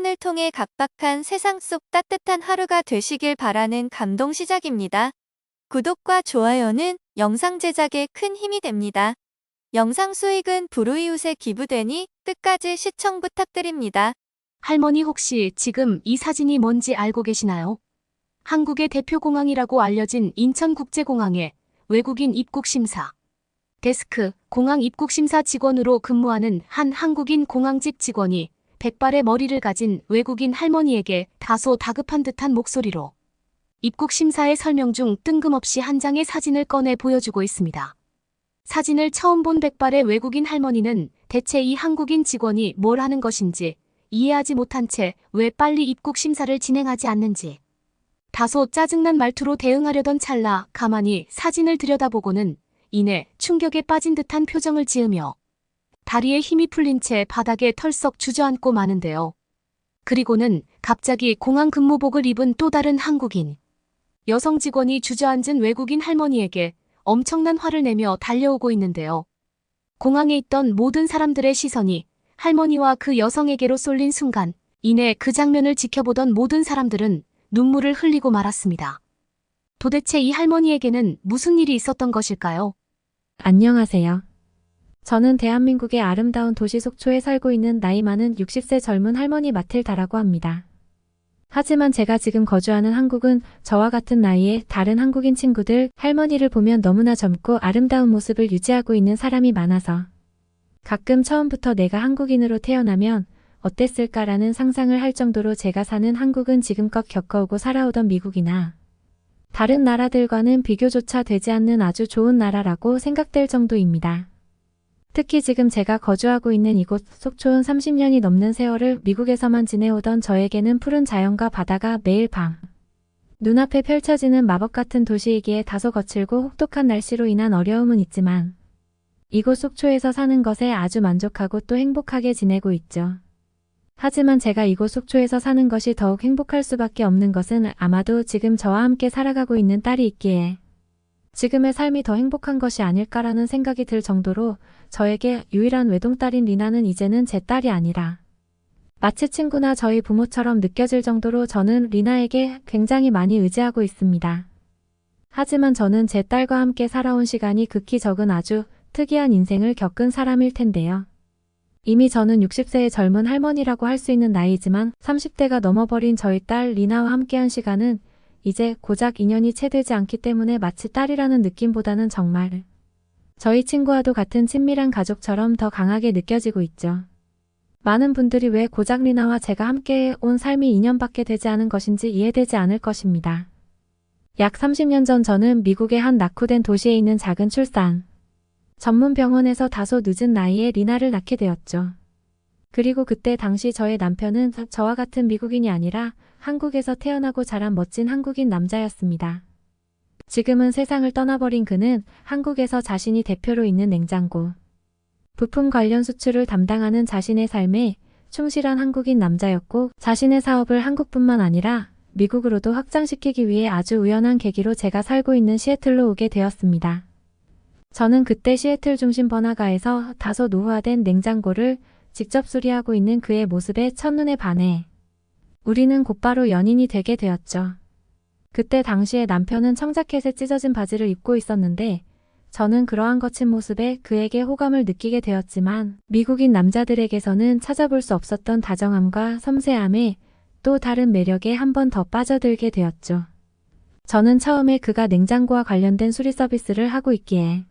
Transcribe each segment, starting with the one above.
사연을 통해 각박한 세상 속 따뜻한 하루가 되시길 바라는 감동 시작입니다. 구독과 좋아요는 영상 제작에 큰 힘이 됩니다. 영상 수익은 불우이웃에 기부되니 끝까지 시청 부탁드립니다. 할머니 혹시 지금 이 사진이 뭔지 알고 계시나요? 한국의 대표 공항이라고 알려진 인천국제공항의 외국인 입국심사 데스크 공항 입국심사 직원으로 근무하는 한 한국인 공항직 직원이 백발의 머리를 가진 외국인 할머니에게 다소 다급한 듯한 목소리로 입국심사의 설명 중 뜬금없이 한 장의 사진을 꺼내 보여주고 있습니다. 사진을 처음 본 백발의 외국인 할머니는 대체 이 한국인 직원이 뭘 하는 것인지 이해하지 못한 채 왜 빨리 입국심사를 진행하지 않는지 다소 짜증난 말투로 대응하려던 찰나 가만히 사진을 들여다보고는 이내 충격에 빠진 듯한 표정을 지으며 다리에 힘이 풀린 채 바닥에 털썩 주저앉고 마는데요. 그리고는 갑자기 공항 근무복을 입은 또 다른 한국인 여성 직원이 주저앉은 외국인 할머니에게 엄청난 화를 내며 달려오고 있는데요. 공항에 있던 모든 사람들의 시선이 할머니와 그 여성에게로 쏠린 순간 이내 그 장면을 지켜보던 모든 사람들은 눈물을 흘리고 말았습니다. 도대체 이 할머니에게는 무슨 일이 있었던 것일까요? 안녕하세요. 저는 대한민국의 아름다운 도시 속초에 살고 있는 나이 많은 60세 젊은 할머니 마틸다라고 합니다. 하지만 제가 지금 거주하는 한국은 저와 같은 나이의 다른 한국인 친구들 할머니를 보면 너무나 젊고 아름다운 모습을 유지하고 있는 사람이 많아서 가끔 처음부터 내가 한국인으로 태어나면 어땠을까라는 상상을 할 정도로 제가 사는 한국은 지금껏 겪어오고 살아오던 미국이나 다른 나라들과는 비교조차 되지 않는 아주 좋은 나라라고 생각될 정도입니다. 특히 지금 제가 거주하고 있는 이곳 속초는 30년이 넘는 세월을 미국에서만 지내오던 저에게는 푸른 자연과 바다가 매일 밤 눈앞에 펼쳐지는 마법 같은 도시이기에 다소 거칠고 혹독한 날씨로 인한 어려움은 있지만 이곳 속초에서 사는 것에 아주 만족하고 또 행복하게 지내고 있죠. 하지만 제가 이곳 속초에서 사는 것이 더욱 행복할 수밖에 없는 것은 아마도 지금 저와 함께 살아가고 있는 딸이 있기에 지금의 삶이 더 행복한 것이 아닐까라는 생각이 들 정도로 저에게 유일한 외동딸인 리나는 이제는 제 딸이 아니라 마치 친구나 저희 부모처럼 느껴질 정도로 저는 리나에게 굉장히 많이 의지하고 있습니다. 하지만 저는 제 딸과 함께 살아온 시간이 극히 적은 아주 특이한 인생을 겪은 사람일 텐데요. 이미 저는 60세의 젊은 할머니라고 할 수 있는 나이지만 30대가 넘어버린 저희 딸 리나와 함께한 시간은 이제 고작 2년이 채 되지 않기 때문에 마치 딸이라는 느낌보다는 정말 저희 친구와도 같은 친밀한 가족처럼 더 강하게 느껴지고 있죠. 많은 분들이 왜 고작 리나와 제가 함께 온 삶이 2년밖에 되지 않은 것인지 이해되지 않을 것입니다. 약 30년 전 저는 미국의 한 낙후된 도시에 있는 작은 출산 전문 병원에서 다소 늦은 나이에 리나를 낳게 되었죠. 그리고 그때 당시 저의 남편은 저와 같은 미국인이 아니라 한국에서 태어나고 자란 멋진 한국인 남자였습니다. 지금은 세상을 떠나버린 그는 한국에서 자신이 대표로 있는 냉장고, 부품 관련 수출을 담당하는 자신의 삶에 충실한 한국인 남자였고 자신의 사업을 한국뿐만 아니라 미국으로도 확장시키기 위해 아주 우연한 계기로 제가 살고 있는 시애틀로 오게 되었습니다. 저는 그때 시애틀 중심 번화가에서 다소 노후화된 냉장고를 직접 수리하고 있는 그의 모습에 첫눈에 반해 우리는 곧바로 연인이 되게 되었죠. 그때 당시에 남편은 청자켓에 찢어진 바지를 입고 있었는데 저는 그러한 거친 모습에 그에게 호감을 느끼게 되었지만 미국인 남자들에게서는 찾아볼 수 없었던 다정함과 섬세함에 또 다른 매력에 한 번 더 빠져들게 되었죠. 저는 처음에 그가 냉장고와 관련된 수리 서비스를 하고 있기에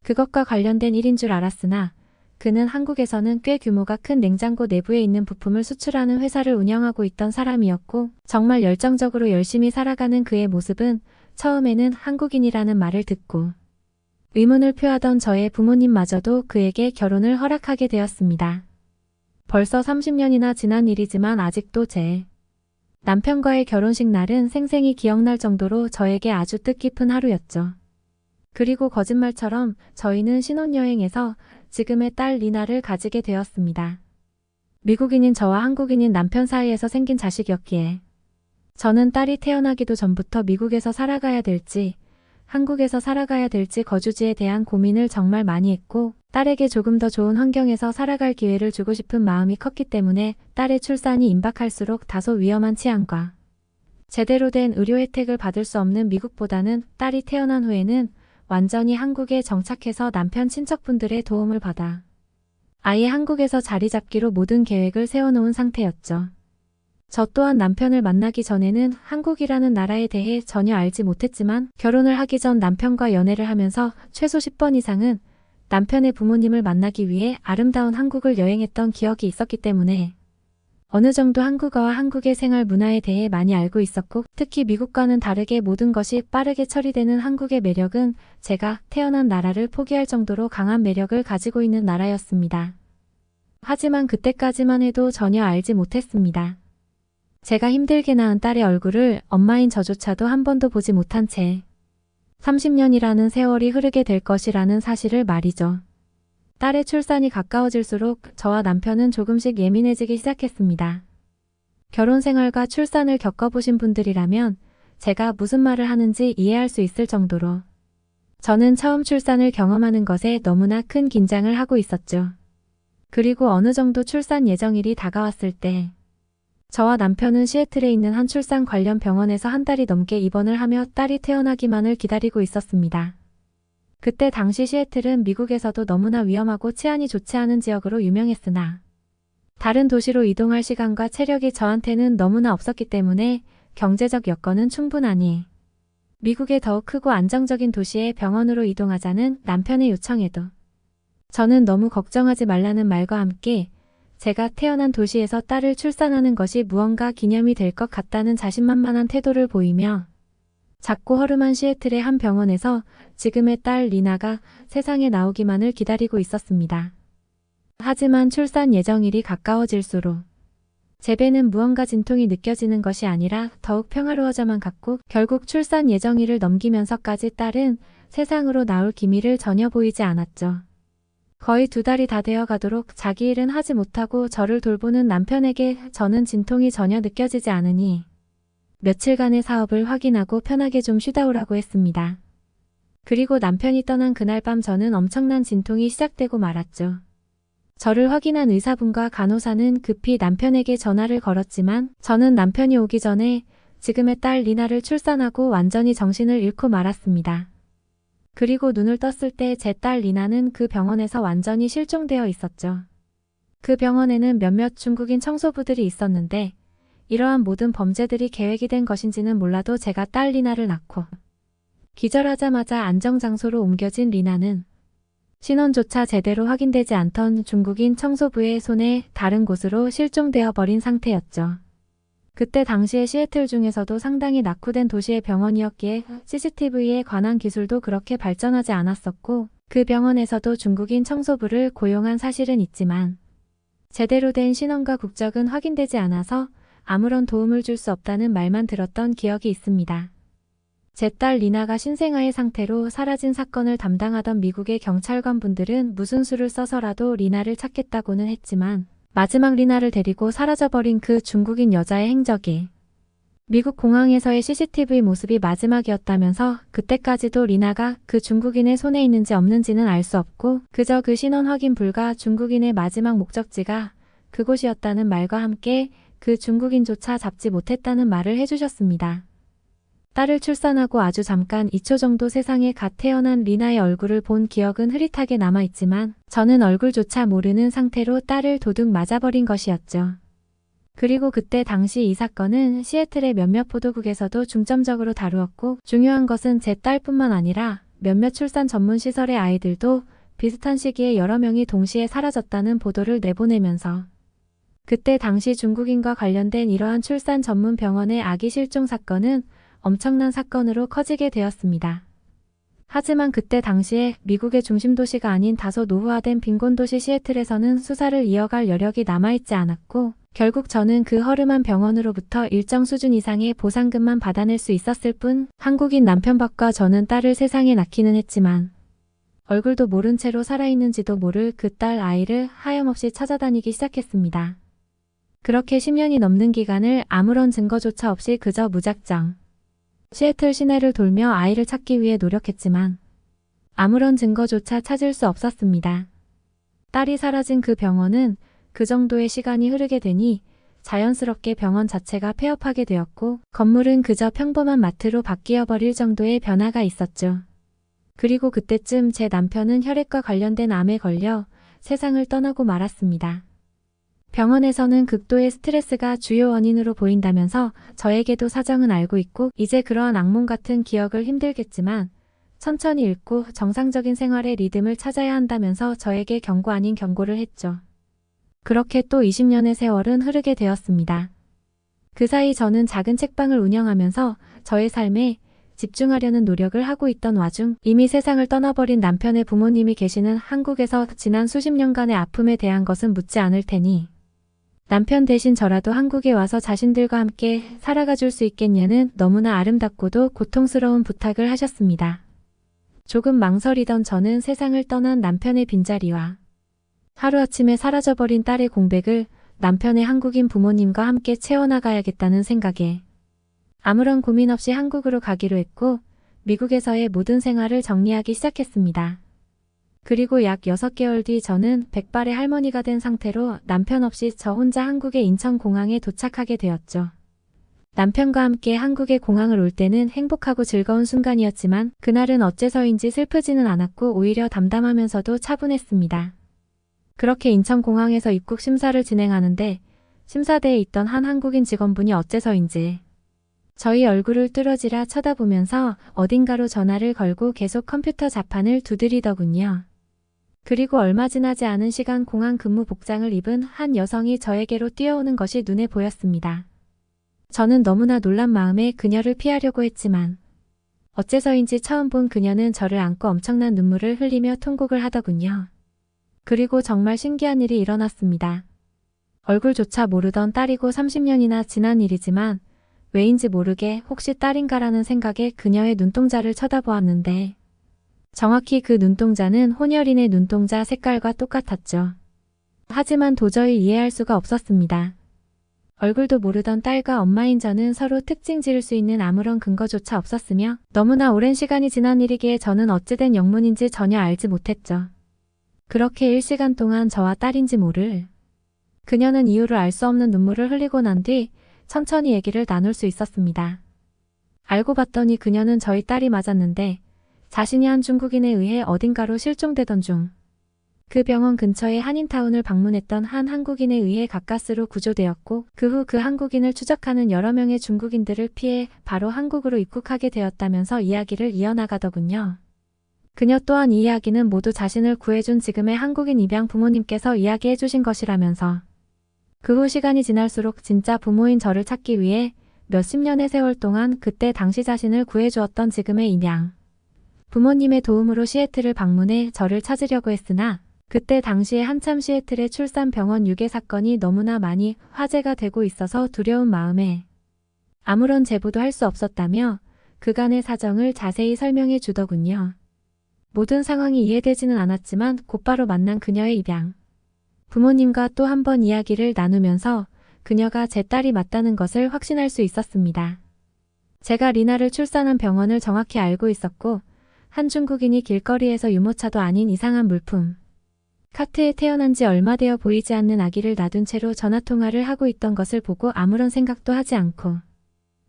그것과 관련된 일인 줄 알았으나 그는 한국에서는 꽤 규모가 큰 냉장고 내부에 있는 부품을 수출하는 회사를 운영하고 있던 사람이었고 정말 열정적으로 열심히 살아가는 그의 모습은 처음에는 한국인이라는 말을 듣고 의문을 표하던 저의 부모님마저도 그에게 결혼을 허락하게 되었습니다. 벌써 30년이나 지난 일이지만 아직도 제 남편과의 결혼식 날은 생생히 기억날 정도로 저에게 아주 뜻깊은 하루였죠. 그리고 거짓말처럼 저희는 신혼여행에서 지금의 딸 리나를 가지게 되었습니다. 미국인인 저와 한국인인 남편 사이에서 생긴 자식이었기에 저는 딸이 태어나기도 전부터 미국에서 살아가야 될지 한국에서 살아가야 될지 거주지에 대한 고민을 정말 많이 했고, 딸에게 조금 더 좋은 환경에서 살아갈 기회를 주고 싶은 마음이 컸기 때문에 딸의 출산이 임박할수록 다소 위험한 치안과 제대로 된 의료 혜택을 받을 수 없는 미국보다는 딸이 태어난 후에는 완전히 한국에 정착해서 남편 친척분들의 도움을 받아 아예 한국에서 자리 잡기로 모든 계획을 세워놓은 상태였죠. 저 또한 남편을 만나기 전에는 한국이라는 나라에 대해 전혀 알지 못했지만 결혼을 하기 전 남편과 연애를 하면서 최소 10번 이상은 남편의 부모님을 만나기 위해 아름다운 한국을 여행했던 기억이 있었기 때문에 어느 정도 한국어와 한국의 생활 문화에 대해 많이 알고 있었고, 특히 미국과는 다르게 모든 것이 빠르게 처리되는 한국의 매력은 제가 태어난 나라를 포기할 정도로 강한 매력을 가지고 있는 나라였습니다. 하지만 그때까지만 해도 전혀 알지 못했습니다. 제가 힘들게 낳은 딸의 얼굴을 엄마인 저조차도 한 번도 보지 못한 채 30년이라는 세월이 흐르게 될 것이라는 사실을 말이죠. 딸의 출산이 가까워질수록 저와 남편은 조금씩 예민해지기 시작했습니다. 결혼 생활과 출산을 겪어보신 분들이라면 제가 무슨 말을 하는지 이해할 수 있을 정도로 저는 처음 출산을 경험하는 것에 너무나 큰 긴장을 하고 있었죠. 그리고 어느 정도 출산 예정일이 다가왔을 때 저와 남편은 시애틀에 있는 한 출산 관련 병원에서 한 달이 넘게 입원을 하며 딸이 태어나기만을 기다리고 있었습니다. 그때 당시 시애틀은 미국에서도 너무나 위험하고 치안이 좋지 않은 지역으로 유명했으나 다른 도시로 이동할 시간과 체력이 저한테는 너무나 없었기 때문에 경제적 여건은 충분하니 미국의 더욱 크고 안정적인 도시의 병원으로 이동하자는 남편의 요청에도 저는 너무 걱정하지 말라는 말과 함께 제가 태어난 도시에서 딸을 출산하는 것이 무언가 기념이 될 것 같다는 자신만만한 태도를 보이며 작고 허름한 시애틀의 한 병원에서 지금의 딸 리나가 세상에 나오기만을 기다리고 있었습니다. 하지만 출산 예정일이 가까워질수록 제 배는 무언가 진통이 느껴지는 것이 아니라 더욱 평화로워져만 갔고, 결국 출산 예정일을 넘기면서까지 딸은 세상으로 나올 기미를 전혀 보이지 않았죠. 거의 2달이 다 되어 가도록 자기 일은 하지 못하고 저를 돌보는 남편에게 저는 진통이 전혀 느껴지지 않으니 며칠간의 사업을 확인하고 편하게 좀 쉬다 오라고 했습니다. 그리고 남편이 떠난 그날 밤 저는 엄청난 진통이 시작되고 말았죠. 저를 확인한 의사분과 간호사는 급히 남편에게 전화를 걸었지만 저는 남편이 오기 전에 지금의 딸 리나를 출산하고 완전히 정신을 잃고 말았습니다. 그리고 눈을 떴을 때 제 딸 리나는 그 병원에서 완전히 실종되어 있었죠. 그 병원에는 몇몇 중국인 청소부들이 있었는데 이러한 모든 범죄들이 계획이 된 것인지는 몰라도 제가 딸 리나를 낳고 기절하자마자 안정장소로 옮겨진 리나는 신원조차 제대로 확인되지 않던 중국인 청소부의 손에 다른 곳으로 실종되어 버린 상태였죠. 그때 당시에 시애틀 중에서도 상당히 낙후된 도시의 병원이었기에 CCTV에 관한 기술도 그렇게 발전하지 않았었고, 그 병원에서도 중국인 청소부를 고용한 사실은 있지만 제대로 된 신원과 국적은 확인되지 않아서 아무런 도움을 줄 수 없다는 말만 들었던 기억이 있습니다. 제 딸 리나가 신생아의 상태로 사라진 사건을 담당하던 미국의 경찰관 분들은 무슨 수를 써서라도 리나를 찾겠다고는 했지만 마지막 리나를 데리고 사라져버린 그 중국인 여자의 행적이 미국 공항에서의 CCTV 모습이 마지막이었다면서 그때까지도 리나가 그 중국인의 손에 있는지 없는지는 알 수 없고 그저 그 신원 확인 불가 중국인의 마지막 목적지가 그곳이었다는 말과 함께 그 중국인조차 잡지 못했다는 말을 해주셨습니다. 딸을 출산하고 아주 잠깐 2초 정도 세상에 갓 태어난 리나의 얼굴을 본 기억은 흐릿하게 남아있지만 저는 얼굴조차 모르는 상태로 딸을 도둑 맞아버린 것이었죠. 그리고 그때 당시 이 사건은 시애틀의 몇몇 보도국에서도 중점적으로 다루었고, 중요한 것은 제 딸뿐만 아니라 몇몇 출산 전문 시설의 아이들도 비슷한 시기에 여러 명이 동시에 사라졌다는 보도를 내보내면서 그때 당시 중국인과 관련된 이러한 출산 전문 병원의 아기 실종 사건은 엄청난 사건으로 커지게 되었습니다. 하지만 그때 당시에 미국의 중심도시가 아닌 다소 노후화된 빈곤도시 시애틀에서는 수사를 이어갈 여력이 남아있지 않았고, 결국 저는 그 허름한 병원으로부터 일정 수준 이상의 보상금만 받아낼 수 있었을 뿐, 한국인 남편밖과 저는 딸을 세상에 낳기는 했지만 얼굴도 모른 채로 살아있는지도 모를 그 딸 아이를 하염없이 찾아다니기 시작했습니다. 그렇게 10년이 넘는 기간을 아무런 증거조차 없이 그저 무작정 시애틀 시내를 돌며 아이를 찾기 위해 노력했지만 아무런 증거조차 찾을 수 없었습니다. 딸이 사라진 그 병원은 그 정도의 시간이 흐르게 되니 자연스럽게 병원 자체가 폐업하게 되었고 건물은 그저 평범한 마트로 바뀌어 버릴 정도의 변화가 있었죠. 그리고 그때쯤 제 남편은 혈액과 관련된 암에 걸려 세상을 떠나고 말았습니다. 병원에서는 극도의 스트레스가 주요 원인으로 보인다면서 저에게도 사정은 알고 있고 이제 그러한 악몽 같은 기억을 힘들겠지만 천천히 읽고 정상적인 생활의 리듬을 찾아야 한다면서 저에게 경고 아닌 경고를 했죠. 그렇게 또 20년의 세월은 흐르게 되었습니다. 그 사이 저는 작은 책방을 운영하면서 저의 삶에 집중하려는 노력을 하고 있던 와중 이미 세상을 떠나버린 남편의 부모님이 계시는 한국에서 지난 수십 년간의 아픔에 대한 것은 묻지 않을 테니 남편 대신 저라도 한국에 와서 자신들과 함께 살아가 줄 수 있겠냐는 너무나 아름답고도 고통스러운 부탁을 하셨습니다. 조금 망설이던 저는 세상을 떠난 남편의 빈자리와 하루아침에 사라져버린 딸의 공백을 남편의 한국인 부모님과 함께 채워나가야겠다는 생각에 아무런 고민 없이 한국으로 가기로 했고 미국에서의 모든 생활을 정리하기 시작했습니다. 그리고 약 6개월 뒤 저는 백발의 할머니가 된 상태로 남편 없이 저 혼자 한국의 인천공항에 도착하게 되었죠. 남편과 함께 한국의 공항을 올 때는 행복하고 즐거운 순간이었지만 그날은 어째서인지 슬프지는 않았고 오히려 담담하면서도 차분했습니다. 그렇게 인천공항에서 입국 심사를 진행하는데 심사대에 있던 한 한국인 직원분이 어째서인지 저희 얼굴을 뚫어지라 쳐다보면서 어딘가로 전화를 걸고 계속 컴퓨터 자판을 두드리더군요. 그리고 얼마 지나지 않은 시간 공항 근무 복장을 입은 한 여성이 저에게로 뛰어오는 것이 눈에 보였습니다. 저는 너무나 놀란 마음에 그녀를 피하려고 했지만 어째서인지 처음 본 그녀는 저를 안고 엄청난 눈물을 흘리며 통곡을 하더군요. 그리고 정말 신기한 일이 일어났습니다. 얼굴조차 모르던 딸이고 30년이나 지난 일이지만 왜인지 모르게 혹시 딸인가라는 생각에 그녀의 눈동자를 쳐다보았는데 정확히 그 눈동자는 혼혈인의 눈동자 색깔과 똑같았죠. 하지만 도저히 이해할 수가 없었습니다. 얼굴도 모르던 딸과 엄마인 저는 서로 특징 지을 수 있는 아무런 근거조차 없었으며 너무나 오랜 시간이 지난 일이기에 저는 어찌된 영문인지 전혀 알지 못했죠. 그렇게 1시간 동안 저와 딸인지 모를 그녀는 이유를 알 수 없는 눈물을 흘리고 난 뒤 천천히 얘기를 나눌 수 있었습니다. 알고 봤더니 그녀는 저희 딸이 맞았는데 자신이 한 중국인에 의해 어딘가로 실종되던 중 그 병원 근처의 한인타운을 방문했던 한 한국인에 의해 가까스로 구조되었고 그 후 그 한국인을 추적하는 여러 명의 중국인들을 피해 바로 한국으로 입국하게 되었다면서 이야기를 이어나가더군요. 그녀 또한 이 이야기는 모두 자신을 구해준 지금의 한국인 입양 부모님께서 이야기해 주신 것이라면서 그 후 시간이 지날수록 진짜 부모인 저를 찾기 위해 몇십 년의 세월 동안 그때 당시 자신을 구해주었던 지금의 입양 부모님의 도움으로 시애틀을 방문해 저를 찾으려고 했으나 그때 당시에 한참 시애틀의 출산 병원 유괴 사건이 너무나 많이 화제가 되고 있어서 두려운 마음에 아무런 제보도 할 수 없었다며 그간의 사정을 자세히 설명해 주더군요. 모든 상황이 이해되지는 않았지만 곧바로 만난 그녀의 입양 부모님과 또 한 번 이야기를 나누면서 그녀가 제 딸이 맞다는 것을 확신할 수 있었습니다. 제가 리나를 출산한 병원을 정확히 알고 있었고 한 중국인이 길거리에서 유모차도 아닌 이상한 물품 카트에 태어난 지 얼마 되어 보이지 않는 아기를 놔둔 채로 전화통화를 하고 있던 것을 보고 아무런 생각도 하지 않고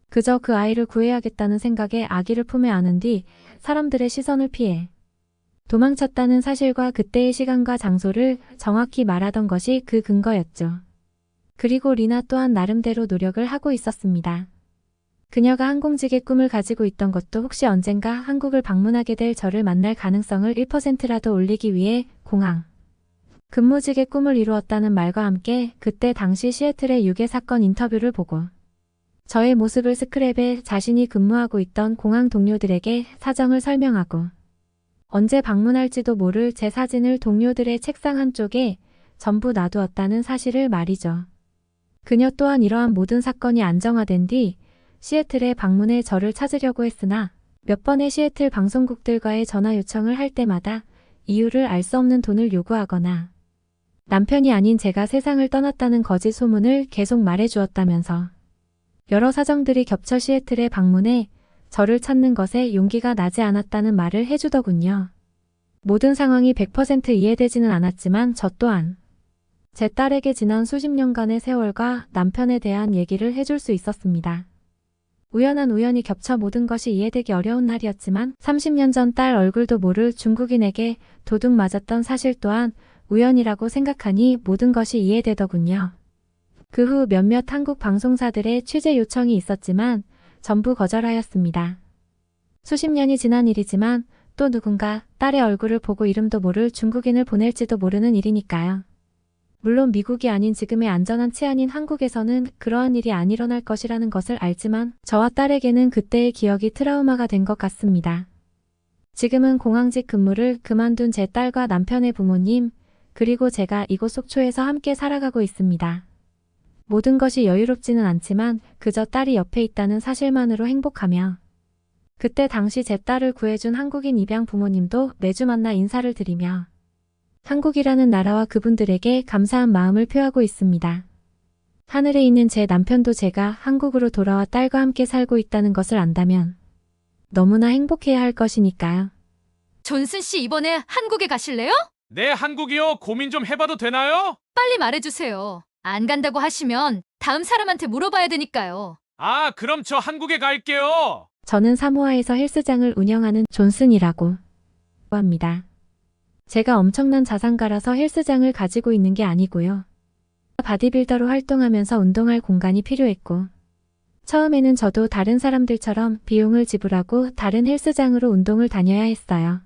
그저 그 아이를 구해야겠다는 생각에 아기를 품에 안은 뒤 사람들의 시선을 피해 도망쳤다는 사실과 그때의 시간과 장소를 정확히 말하던 것이 그 근거였죠. 그리고 리나 또한 나름대로 노력을 하고 있었습니다. 그녀가 항공직의 꿈을 가지고 있던 것도 혹시 언젠가 한국을 방문하게 될 저를 만날 가능성을 1%라도 올리기 위해 공항 근무직의 꿈을 이루었다는 말과 함께 그때 당시 시애틀의 유괴 사건 인터뷰를 보고 저의 모습을 스크랩에 자신이 근무하고 있던 공항 동료들에게 사정을 설명하고 언제 방문할지도 모를 제 사진을 동료들의 책상 한쪽에 전부 놔두었다는 사실을 말이죠. 그녀 또한 이러한 모든 사건이 안정화된 뒤 시애틀에 방문해 저를 찾으려고 했으나 몇 번의 시애틀 방송국들과의 전화 요청을 할 때마다 이유를 알 수 없는 돈을 요구하거나 남편이 아닌 제가 세상을 떠났다는 거짓 소문을 계속 말해주었다면서 여러 사정들이 겹쳐 시애틀에 방문해 저를 찾는 것에 용기가 나지 않았다는 말을 해주더군요. 모든 상황이 100% 이해되지는 않았지만 저 또한 제 딸에게 지난 수십 년간의 세월과 남편에 대한 얘기를 해줄 수 있었습니다. 우연한 우연이 겹쳐 모든 것이 이해되기 어려운 날이었지만 30년 전 딸 얼굴도 모를 중국인에게 도둑 맞았던 사실 또한 우연이라고 생각하니 모든 것이 이해되더군요. 그 후 몇몇 한국 방송사들의 취재 요청이 있었지만 전부 거절하였습니다. 수십 년이 지난 일이지만 또 누군가 딸의 얼굴을 보고 이름도 모를 중국인을 보낼지도 모르는 일이니까요. 물론 미국이 아닌 지금의 안전한 치안인 한국에서는 그러한 일이 안 일어날 것이라는 것을 알지만 저와 딸에게는 그때의 기억이 트라우마가 된 것 같습니다. 지금은 공항직 근무를 그만둔 제 딸과 남편의 부모님, 그리고 제가 이곳 속초에서 함께 살아가고 있습니다. 모든 것이 여유롭지는 않지만 그저 딸이 옆에 있다는 사실만으로 행복하며 그때 당시 제 딸을 구해준 한국인 입양 부모님도 매주 만나 인사를 드리며 한국이라는 나라와 그분들에게 감사한 마음을 표하고 있습니다. 하늘에 있는 제 남편도 제가 한국으로 돌아와 딸과 함께 살고 있다는 것을 안다면 너무나 행복해야 할 것이니까요. 존슨 씨 이번에 한국에 가실래요? 네, 한국이요. 고민 좀 해봐도 되나요? 빨리 말해주세요. 안 간다고 하시면 다음 사람한테 물어봐야 되니까요. 아, 그럼 저 한국에 갈게요. 저는 사모아에서 헬스장을 운영하는 존슨이라고 합니다. 제가 엄청난 자산가라서 헬스장을 가지고 있는 게 아니고요. 바디빌더로 활동하면서 운동할 공간이 필요했고 처음에는 저도 다른 사람들처럼 비용을 지불하고 다른 헬스장으로 운동을 다녀야 했어요.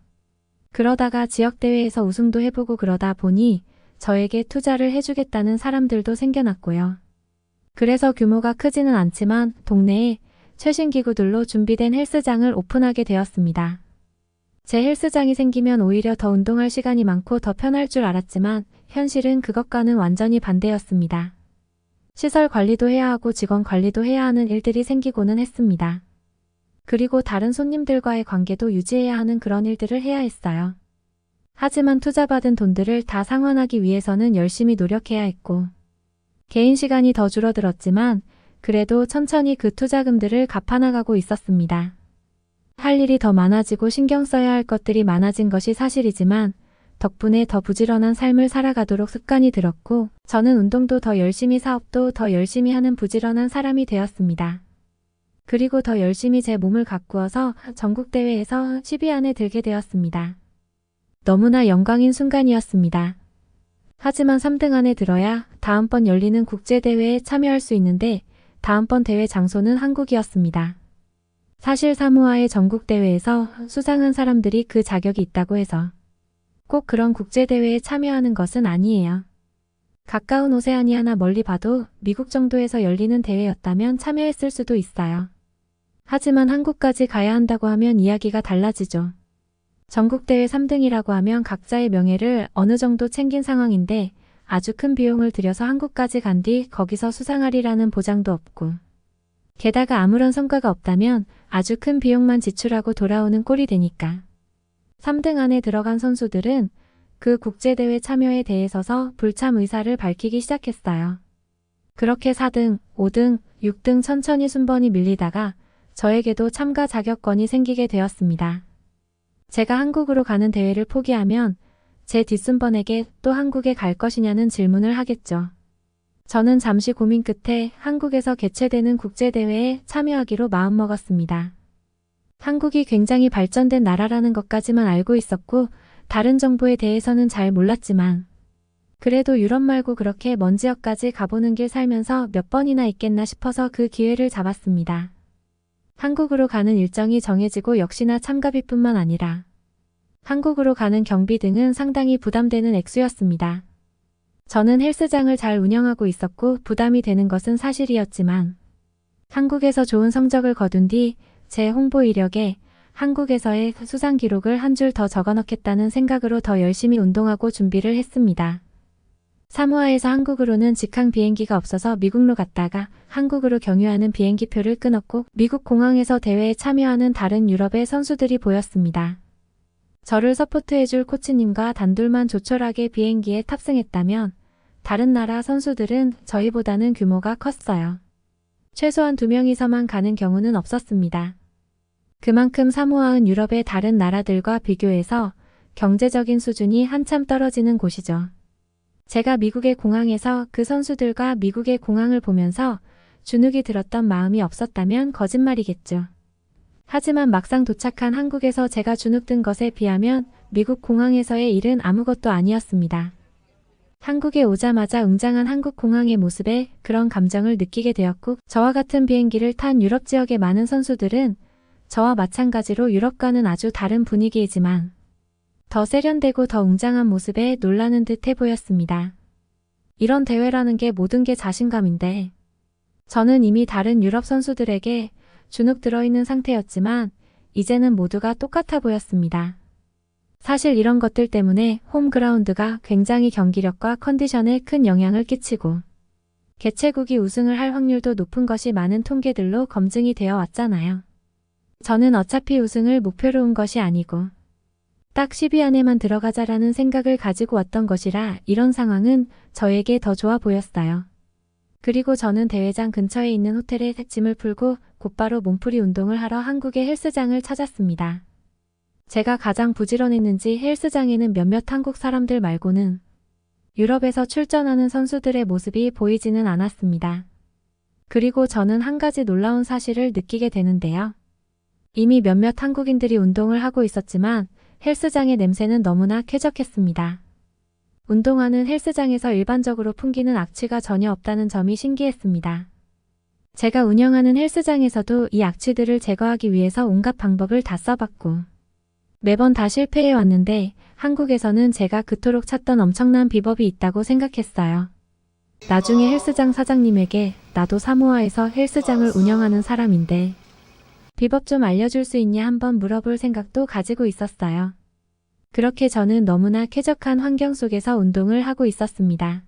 그러다가 지역대회에서 우승도 해보고 그러다 보니 저에게 투자를 해주겠다는 사람들도 생겨났고요. 그래서 규모가 크지는 않지만 동네에 최신 기구들로 준비된 헬스장을 오픈하게 되었습니다. 제 헬스장이 생기면 오히려 더 운동할 시간이 많고 더 편할 줄 알았지만 현실은 그것과는 완전히 반대였습니다. 시설 관리도 해야 하고 직원 관리도 해야 하는 일들이 생기고는 했습니다. 그리고 다른 손님들과의 관계도 유지해야 하는 그런 일들을 해야 했어요. 하지만 투자받은 돈들을 다 상환하기 위해서는 열심히 노력해야 했고 개인 시간이 더 줄어들었지만 그래도 천천히 그 투자금들을 갚아나가고 있었습니다. 할 일이 더 많아지고 신경 써야 할 것들이 많아진 것이 사실이지만 덕분에 더 부지런한 삶을 살아가도록 습관이 들었고 저는 운동도 더 열심히 사업도 더 열심히 하는 부지런한 사람이 되었습니다. 그리고 더 열심히 제 몸을 가꾸어서 전국대회에서 10위 안에 들게 되었습니다. 너무나 영광인 순간이었습니다. 하지만 3등 안에 들어야 다음번 열리는 국제대회에 참여할 수 있는데 다음번 대회 장소는 한국이었습니다. 사실 사모아의 전국대회에서 수상한 사람들이 그 자격이 있다고 해서 꼭 그런 국제대회에 참여하는 것은 아니에요. 가까운 오세아니아나 멀리 봐도 미국 정도에서 열리는 대회였다면 참여했을 수도 있어요. 하지만 한국까지 가야 한다고 하면 이야기가 달라지죠. 전국대회 3등이라고 하면 각자의 명예를 어느 정도 챙긴 상황인데 아주 큰 비용을 들여서 한국까지 간 뒤 거기서 수상하리라는 보장도 없고 게다가 아무런 성과가 없다면 아주 큰 비용만 지출하고 돌아오는 꼴이 되니까 3등 안에 들어간 선수들은 그 국제대회 참여에 대해서서 불참 의사를 밝히기 시작했어요. 그렇게 4등, 5등, 6등 천천히 순번이 밀리다가 저에게도 참가 자격권이 생기게 되었습니다. 제가 한국으로 가는 대회를 포기하면 제 뒷순번에게 또 한국에 갈 것이냐는 질문을 하겠죠. 저는 잠시 고민 끝에 한국에서 개최되는 국제대회에 참여하기로 마음먹었습니다. 한국이 굉장히 발전된 나라라는 것까지만 알고 있었고 다른 정보에 대해서는 잘 몰랐지만 그래도 유럽 말고 그렇게 먼 지역까지 가보는 길 살면서 몇 번이나 있겠나 싶어서 그 기회를 잡았습니다. 한국으로 가는 일정이 정해지고 역시나 참가비뿐만 아니라 한국으로 가는 경비 등은 상당히 부담되는 액수였습니다. 저는 헬스장을 잘 운영하고 있었고 부담이 되는 것은 사실이었지만 한국에서 좋은 성적을 거둔 뒤 제 홍보 이력에 한국에서의 수상 기록을 한 줄 더 적어넣겠다는 생각으로 더 열심히 운동하고 준비를 했습니다. 사모아에서 한국으로는 직항 비행기가 없어서 미국로 갔다가 한국으로 경유하는 비행기표를 끊었고 미국 공항에서 대회에 참여하는 다른 유럽의 선수들이 보였습니다. 저를 서포트해줄 코치님과 단둘만 조촐하게 비행기에 탑승했다면 다른 나라 선수들은 저희보다는 규모가 컸어요. 최소한 2명이서만 가는 경우는 없었습니다. 그만큼 사모아는 유럽의 다른 나라들과 비교해서 경제적인 수준이 한참 떨어지는 곳이죠. 제가 미국의 공항에서 그 선수들과 미국의 공항을 보면서 주눅이 들었던 마음이 없었다면 거짓말이겠죠. 하지만 막상 도착한 한국에서 제가 주눅든 것에 비하면 미국 공항에서의 일은 아무것도 아니었습니다. 한국에 오자마자 웅장한 한국 공항의 모습에 그런 감정을 느끼게 되었고, 저와 같은 비행기를 탄 유럽 지역의 많은 선수들은 저와 마찬가지로 유럽과는 아주 다른 분위기이지만 더 세련되고 더 웅장한 모습에 놀라는 듯해 보였습니다. 이런 대회라는 게 모든 게 자신감인데, 저는 이미 다른 유럽 선수들에게 주눅 들어있는 상태였지만 이제는 모두가 똑같아 보였습니다. 사실 이런 것들 때문에 홈그라운드가 굉장히 경기력과 컨디션에 큰 영향을 끼치고 개최국이 우승을 할 확률도 높은 것이 많은 통계들로 검증이 되어 왔잖아요. 저는 어차피 우승을 목표로 온 것이 아니고 딱 10위 안에만 들어가자라는 생각을 가지고 왔던 것이라 이런 상황은 저에게 더 좋아 보였어요. 그리고 저는 대회장 근처에 있는 호텔에 짐을 풀고 곧바로 몸풀이 운동을 하러 한국의 헬스장을 찾았습니다. 제가 가장 부지런했는지 헬스장에는 몇몇 한국 사람들 말고는 유럽에서 출전하는 선수들의 모습이 보이지는 않았습니다. 그리고 저는 한 가지 놀라운 사실을 느끼게 되는데요. 이미 몇몇 한국인들이 운동을 하고 있었지만 헬스장의 냄새는 너무나 쾌적했습니다. 운동하는 헬스장에서 일반적으로 풍기는 악취가 전혀 없다는 점이 신기했습니다. 제가 운영하는 헬스장에서도 이 악취들을 제거하기 위해서 온갖 방법을 다 써봤고 매번 다 실패해 왔는데 한국에서는 제가 그토록 찾던 엄청난 비법이 있다고 생각했어요. 나중에 헬스장 사장님에게 나도 사모아에서 헬스장을 운영하는 사람인데 비법 좀 알려줄 수 있냐 한번 물어볼 생각도 가지고 있었어요. 그렇게 저는 너무나 쾌적한 환경 속에서 운동을 하고 있었습니다.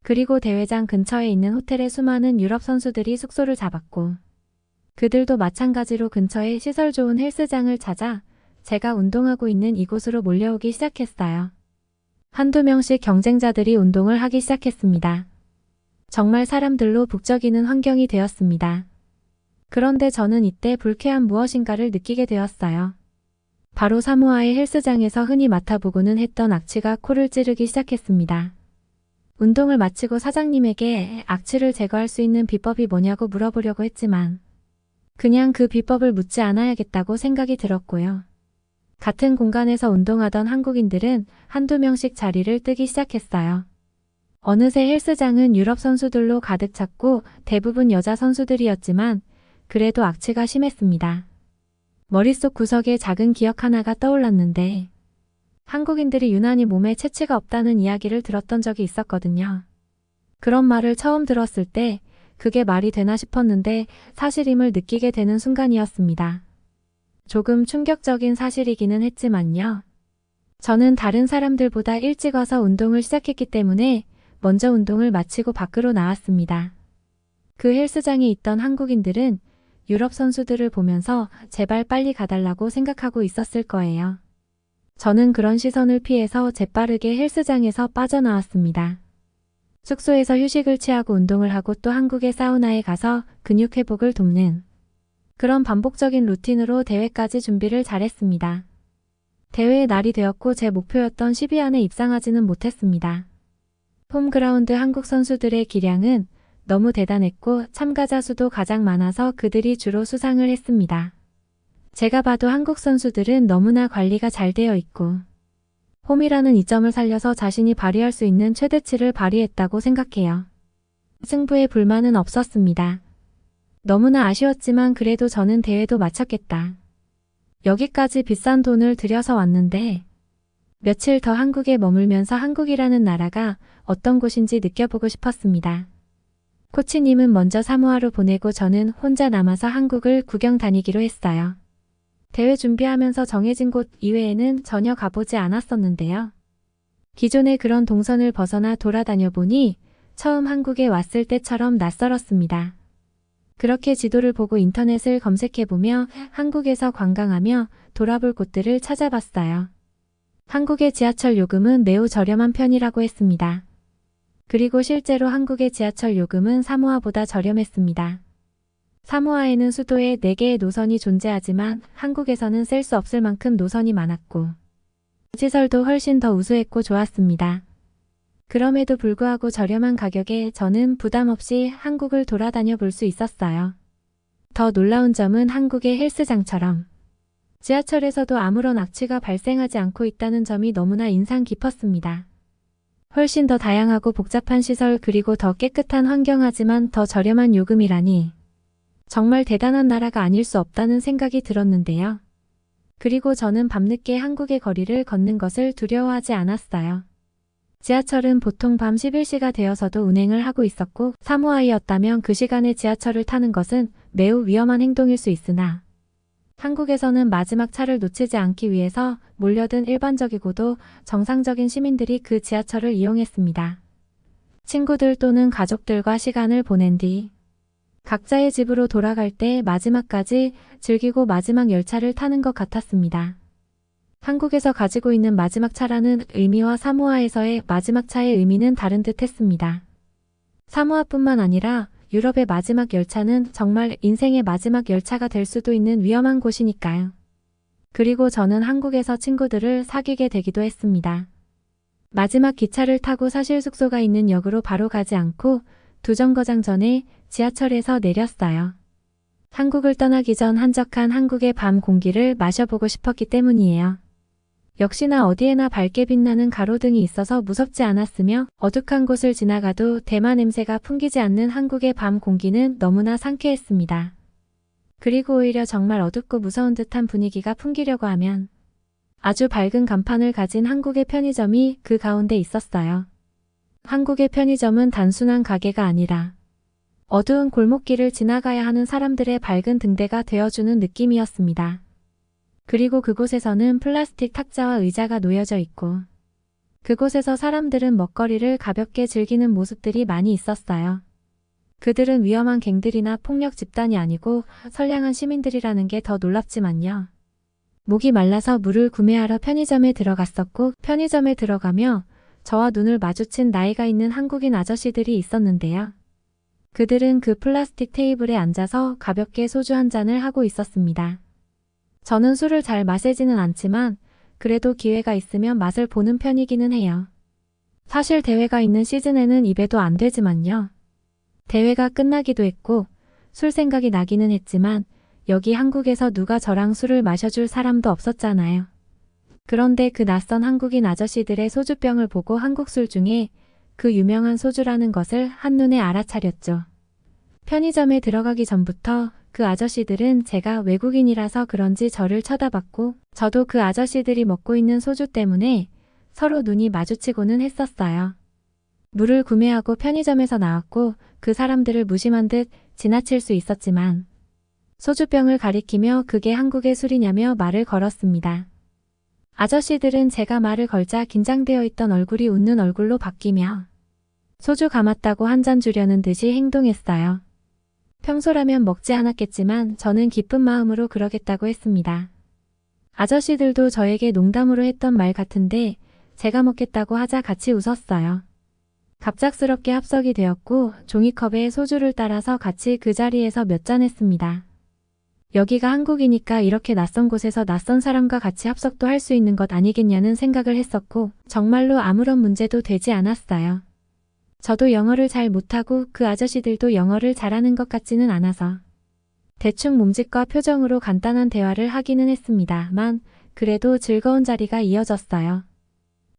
그리고 대회장 근처에 있는 호텔에 수많은 유럽 선수들이 숙소를 잡았고 그들도 마찬가지로 근처에 시설 좋은 헬스장을 찾아 제가 운동하고 있는 이곳으로 몰려오기 시작했어요. 한두 명씩 경쟁자들이 운동을 하기 시작했습니다. 정말 사람들로 북적이는 환경이 되었습니다. 그런데 저는 이때 불쾌한 무엇인가를 느끼게 되었어요. 바로 사모아의 헬스장에서 흔히 맡아보고는 했던 악취가 코를 찌르기 시작했습니다. 운동을 마치고 사장님에게 악취를 제거할 수 있는 비법이 뭐냐고 물어보려고 했지만 그냥 그 비법을 묻지 않아야겠다고 생각이 들었고요. 같은 공간에서 운동하던 한국인들은 한두 명씩 자리를 뜨기 시작했어요. 어느새 헬스장은 유럽 선수들로 가득 찼고 대부분 여자 선수들이었지만 그래도 악취가 심했습니다. 머릿속 구석에 작은 기억 하나가 떠올랐는데 한국인들이 유난히 몸에 체취가 없다는 이야기를 들었던 적이 있었거든요. 그런 말을 처음 들었을 때 그게 말이 되나 싶었는데 사실임을 느끼게 되는 순간이었습니다. 조금 충격적인 사실이기는 했지만요. 저는 다른 사람들보다 일찍 와서 운동을 시작했기 때문에 먼저 운동을 마치고 밖으로 나왔습니다. 그 헬스장에 있던 한국인들은 유럽 선수들을 보면서 제발 빨리 가달라고 생각하고 있었을 거예요. 저는 그런 시선을 피해서 재빠르게 헬스장에서 빠져나왔습니다. 숙소에서 휴식을 취하고 운동을 하고 또 한국의 사우나에 가서 근육 회복을 돕는 그런 반복적인 루틴으로 대회까지 준비를 잘했습니다. 대회의 날이 되었고 제 목표였던 10위 안에 입상하지는 못했습니다. 홈그라운드 한국 선수들의 기량은 너무 대단했고 참가자 수도 가장 많아서 그들이 주로 수상을 했습니다. 제가 봐도 한국 선수들은 너무나 관리가 잘 되어 있고 홈이라는 이점을 살려서 자신이 발휘할 수 있는 최대치를 발휘했다고 생각해요. 승부에 불만은 없었습니다. 너무나 아쉬웠지만 그래도 저는 대회도 마쳤겠다. 여기까지 비싼 돈을 들여서 왔는데 며칠 더 한국에 머물면서 한국이라는 나라가 어떤 곳인지 느껴보고 싶었습니다. 코치님은 먼저 사모아로 보내고 저는 혼자 남아서 한국을 구경 다니기로 했어요. 대회 준비하면서 정해진 곳 이외에는 전혀 가보지 않았었는데요. 기존의 그런 동선을 벗어나 돌아다녀 보니 처음 한국에 왔을 때처럼 낯설었습니다. 그렇게 지도를 보고 인터넷을 검색해보며 한국에서 관광하며 돌아볼 곳들을 찾아봤어요. 한국의 지하철 요금은 매우 저렴한 편이라고 했습니다. 그리고 실제로 한국의 지하철 요금은 사모아보다 저렴했습니다. 사모아에는 수도에 4개의 노선이 존재하지만 한국에서는 셀 수 없을 만큼 노선이 많았고 시설도 훨씬 더 우수했고 좋았습니다. 그럼에도 불구하고 저렴한 가격에 저는 부담 없이 한국을 돌아다녀 볼 수 있었어요. 더 놀라운 점은 한국의 헬스장처럼 지하철에서도 아무런 악취가 발생하지 않고 있다는 점이 너무나 인상 깊었습니다. 훨씬 더 다양하고 복잡한 시설 그리고 더 깨끗한 환경하지만 더 저렴한 요금이라니 정말 대단한 나라가 아닐 수 없다는 생각이 들었는데요. 그리고 저는 밤늦게 한국의 거리를 걷는 것을 두려워하지 않았어요. 지하철은 보통 밤 11시가 되어서도 운행을 하고 있었고 사모아이였다면 그 시간에 지하철을 타는 것은 매우 위험한 행동일 수 있으나 한국에서는 마지막 차를 놓치지 않기 위해서 몰려든 일반적이고도 정상적인 시민들이 그 지하철을 이용했습니다. 친구들 또는 가족들과 시간을 보낸 뒤 각자의 집으로 돌아갈 때 마지막까지 즐기고 마지막 열차를 타는 것 같았습니다. 한국에서 가지고 있는 마지막 차라는 의미와 사모아에서의 마지막 차의 의미는 다른 듯 했습니다. 사모아뿐만 아니라 유럽의 마지막 열차는 정말 인생의 마지막 열차가 될 수도 있는 위험한 곳이니까요. 그리고 저는 한국에서 친구들을 사귀게 되기도 했습니다. 마지막 기차를 타고 사실 숙소가 있는 역으로 바로 가지 않고 2정거장 전에 지하철에서 내렸어요. 한국을 떠나기 전 한적한 한국의 밤 공기를 마셔보고 싶었기 때문이에요. 역시나 어디에나 밝게 빛나는 가로등이 있어서 무섭지 않았으며 어둑한 곳을 지나가도 대마 냄새가 풍기지 않는 한국의 밤 공기는 너무나 상쾌했습니다. 그리고 오히려 정말 어둡고 무서운 듯한 분위기가 풍기려고 하면 아주 밝은 간판을 가진 한국의 편의점이 그 가운데 있었어요. 한국의 편의점은 단순한 가게가 아니라 어두운 골목길을 지나가야 하는 사람들의 밝은 등대가 되어주는 느낌이었습니다. 그리고 그곳에서는 플라스틱 탁자와 의자가 놓여져 있고 그곳에서 사람들은 먹거리를 가볍게 즐기는 모습들이 많이 있었어요. 그들은 위험한 갱들이나 폭력 집단이 아니고 선량한 시민들이라는 게 더 놀랍지만요. 목이 말라서 물을 구매하러 편의점에 들어갔었고 편의점에 들어가며 저와 눈을 마주친 나이가 있는 한국인 아저씨들이 있었는데요. 그들은 그 플라스틱 테이블에 앉아서 가볍게 소주 한 잔을 하고 있었습니다. 저는 술을 잘 마시지는 않지만 그래도 기회가 있으면 맛을 보는 편이기는 해요. 사실 대회가 있는 시즌에는 입에도 안 되지만요. 대회가 끝나기도 했고 술 생각이 나기는 했지만 여기 한국에서 누가 저랑 술을 마셔줄 사람도 없었잖아요. 그런데 그 낯선 한국인 아저씨들의 소주병을 보고 한국 술 중에 그 유명한 소주라는 것을 한눈에 알아차렸죠. 편의점에 들어가기 전부터 그 아저씨들은 제가 외국인이라서 그런지 저를 쳐다봤고 저도 그 아저씨들이 먹고 있는 소주 때문에 서로 눈이 마주치고는 했었어요. 물을 구매하고 편의점에서 나왔고 그 사람들을 무심한 듯 지나칠 수 있었지만 소주병을 가리키며 그게 한국의 술이냐며 말을 걸었습니다. 아저씨들은 제가 말을 걸자 긴장되어 있던 얼굴이 웃는 얼굴로 바뀌며 소주 감았다고 한 잔 주려는 듯이 행동했어요. 평소라면 먹지 않았겠지만 저는 기쁜 마음으로 그러겠다고 했습니다. 아저씨들도 저에게 농담으로 했던 말 같은데 제가 먹겠다고 하자 같이 웃었어요. 갑작스럽게 합석이 되었고 종이컵에 소주를 따라서 같이 그 자리에서 몇 잔 했습니다. 여기가 한국이니까 이렇게 낯선 곳에서 낯선 사람과 같이 합석도 할 수 있는 것 아니겠냐는 생각을 했었고 정말로 아무런 문제도 되지 않았어요. 저도 영어를 잘 못하고 그 아저씨들도 영어를 잘하는 것 같지는 않아서 대충 몸짓과 표정으로 간단한 대화를 하기는 했습니다만 그래도 즐거운 자리가 이어졌어요.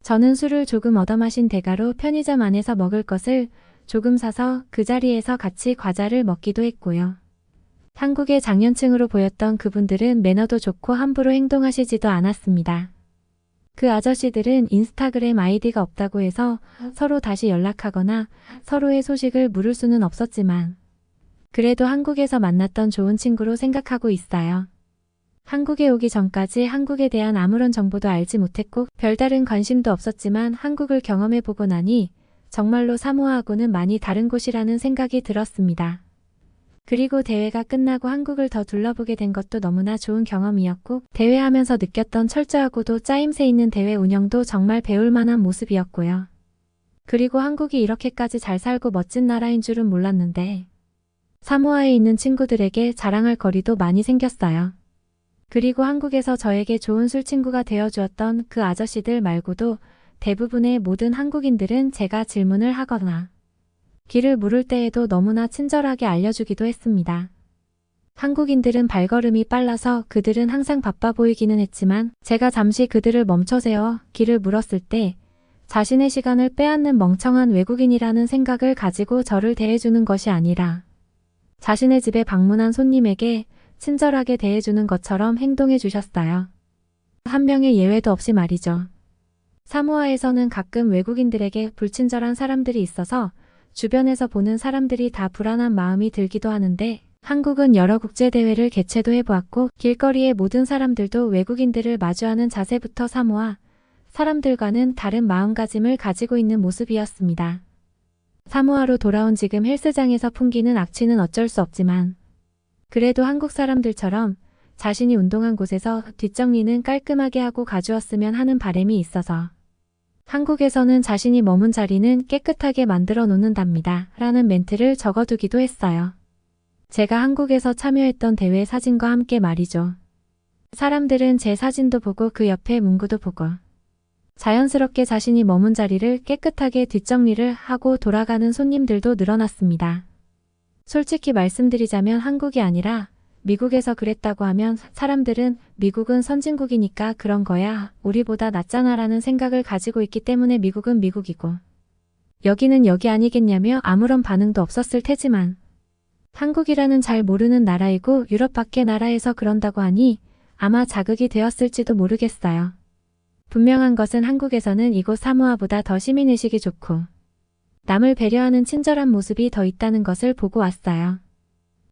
저는 술을 조금 얻어마신 대가로 편의점 안에서 먹을 것을 조금 사서 그 자리에서 같이 과자를 먹기도 했고요. 한국의 장년층으로 보였던 그분들은 매너도 좋고 함부로 행동하시지도 않았습니다. 그 아저씨들은 인스타그램 아이디가 없다고 해서 서로 다시 연락하거나 서로의 소식을 물을 수는 없었지만 그래도 한국에서 만났던 좋은 친구로 생각하고 있어요. 한국에 오기 전까지 한국에 대한 아무런 정보도 알지 못했고 별다른 관심도 없었지만 한국을 경험해보고 나니 정말로 사모아하고는 많이 다른 곳이라는 생각이 들었습니다. 그리고 대회가 끝나고 한국을 더 둘러보게 된 것도 너무나 좋은 경험이었고 대회하면서 느꼈던 철저하고도 짜임새 있는 대회 운영도 정말 배울 만한 모습이었고요. 그리고 한국이 이렇게까지 잘 살고 멋진 나라인 줄은 몰랐는데 사모아에 있는 친구들에게 자랑할 거리도 많이 생겼어요. 그리고 한국에서 저에게 좋은 술 친구가 되어주었던 그 아저씨들 말고도 대부분의 모든 한국인들은 제가 질문을 하거나 길을 물을 때에도 너무나 친절하게 알려주기도 했습니다. 한국인들은 발걸음이 빨라서 그들은 항상 바빠 보이기는 했지만 제가 잠시 그들을 멈춰 세워 길을 물었을 때 자신의 시간을 빼앗는 멍청한 외국인이라는 생각을 가지고 저를 대해주는 것이 아니라 자신의 집에 방문한 손님에게 친절하게 대해주는 것처럼 행동해 주셨어요. 한 명의 예외도 없이 말이죠. 사모아에서는 가끔 외국인들에게 불친절한 사람들이 있어서 주변에서 보는 사람들이 다 불안한 마음이 들기도 하는데 한국은 여러 국제대회를 개최도 해보았고 길거리의 모든 사람들도 외국인들을 마주하는 자세부터 사모아 사람들과는 다른 마음가짐을 가지고 있는 모습이었습니다. 사모아로 돌아온 지금 헬스장에서 풍기는 악취는 어쩔 수 없지만 그래도 한국 사람들처럼 자신이 운동한 곳에서 뒷정리는 깔끔하게 하고 가주었으면 하는 바람이 있어서 한국에서는 자신이 머문 자리는 깨끗하게 만들어 놓는답니다. 라는 멘트를 적어두기도 했어요. 제가 한국에서 참여했던 대회 사진과 함께 말이죠. 사람들은 제 사진도 보고 그 옆에 문구도 보고 자연스럽게 자신이 머문 자리를 깨끗하게 뒷정리를 하고 돌아가는 손님들도 늘어났습니다. 솔직히 말씀드리자면 한국이 아니라 미국에서 그랬다고 하면 사람들은 미국은 선진국이니까 그런 거야, 우리보다 낫잖아 라는 생각을 가지고 있기 때문에 미국은 미국이고 여기는 여기 아니겠냐며 아무런 반응도 없었을 테지만 한국이라는 잘 모르는 나라이고 유럽 밖의 나라에서 그런다고 하니 아마 자극이 되었을지도 모르겠어요. 분명한 것은 한국에서는 이곳 사모아보다 더 시민의식이 좋고 남을 배려하는 친절한 모습이 더 있다는 것을 보고 왔어요.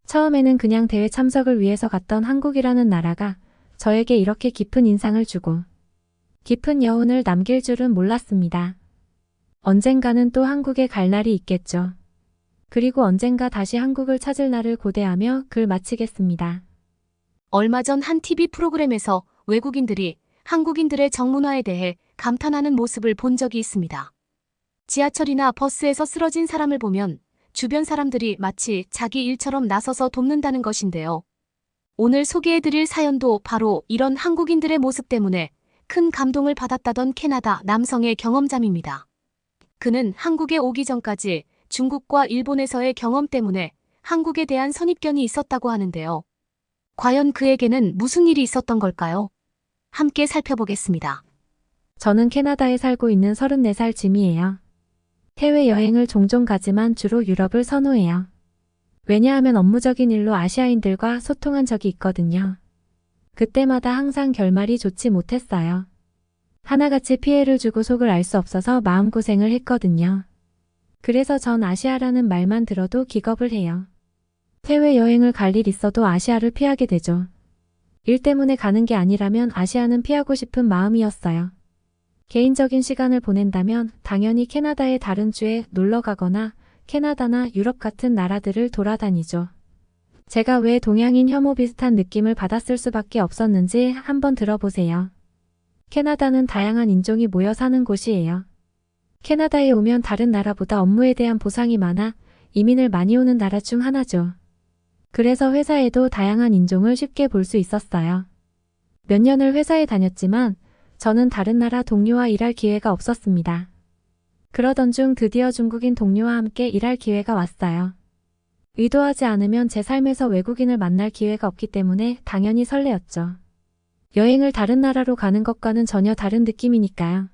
처음에는 그냥 대회 참석을 위해서 갔던 한국이라는 나라가 저에게 이렇게 깊은 인상을 주고 깊은 여운을 남길 줄은 몰랐습니다. 언젠가는 또 한국에 갈 날이 있겠죠. 그리고 언젠가 다시 한국을 찾을 날을 고대하며 글 마치겠습니다. 얼마 전 한 TV 프로그램에서 외국인들이 한국인들의 정문화에 대해 감탄하는 모습을 본 적이 있습니다. 지하철이나 버스에서 쓰러진 사람을 보면 주변 사람들이 마치 자기 일처럼 나서서 돕는다는 것인데요. 오늘 소개해드릴 사연도 바로 이런 한국인들의 모습 때문에 큰 감동을 받았다던 캐나다 남성의 경험담입니다. 그는 한국에 오기 전까지 중국과 일본에서의 경험 때문에 한국에 대한 선입견이 있었다고 하는데요. 과연 그에게는 무슨 일이 있었던 걸까요? 함께 살펴보겠습니다. 저는 캐나다에 살고 있는 34살 짐이에요. 해외여행을 종종 가지만 주로 유럽을 선호해요. 왜냐하면 업무적인 일로 아시아인들과 소통한 적이 있거든요. 그때마다 항상 결말이 좋지 못했어요. 하나같이 피해를 주고 속을 알 수 없어서 마음고생을 했거든요. 그래서 전 아시아라는 말만 들어도 기겁을 해요. 해외여행을 갈 일 있어도 아시아를 피하게 되죠. 일 때문에 가는 게 아니라면 아시아는 피하고 싶은 마음이었어요. 개인적인 시간을 보낸다면 당연히 캐나다의 다른 주에 놀러 가거나 캐나다나 유럽 같은 나라들을 돌아다니죠. 제가 왜 동양인 혐오 비슷한 느낌을 받았을 수밖에 없었는지 한번 들어보세요. 캐나다는 다양한 인종이 모여 사는 곳이에요. 캐나다에 오면 다른 나라보다 업무에 대한 보상이 많아 이민을 많이 오는 나라 중 하나죠. 그래서 회사에도 다양한 인종을 쉽게 볼 수 있었어요. 몇 년을 회사에 다녔지만 저는 다른 나라 동료와 일할 기회가 없었습니다. 그러던 중 드디어 중국인 동료와 함께 일할 기회가 왔어요. 의도하지 않으면 제 삶에서 외국인을 만날 기회가 없기 때문에 당연히 설레었죠. 여행을 다른 나라로 가는 것과는 전혀 다른 느낌이니까요.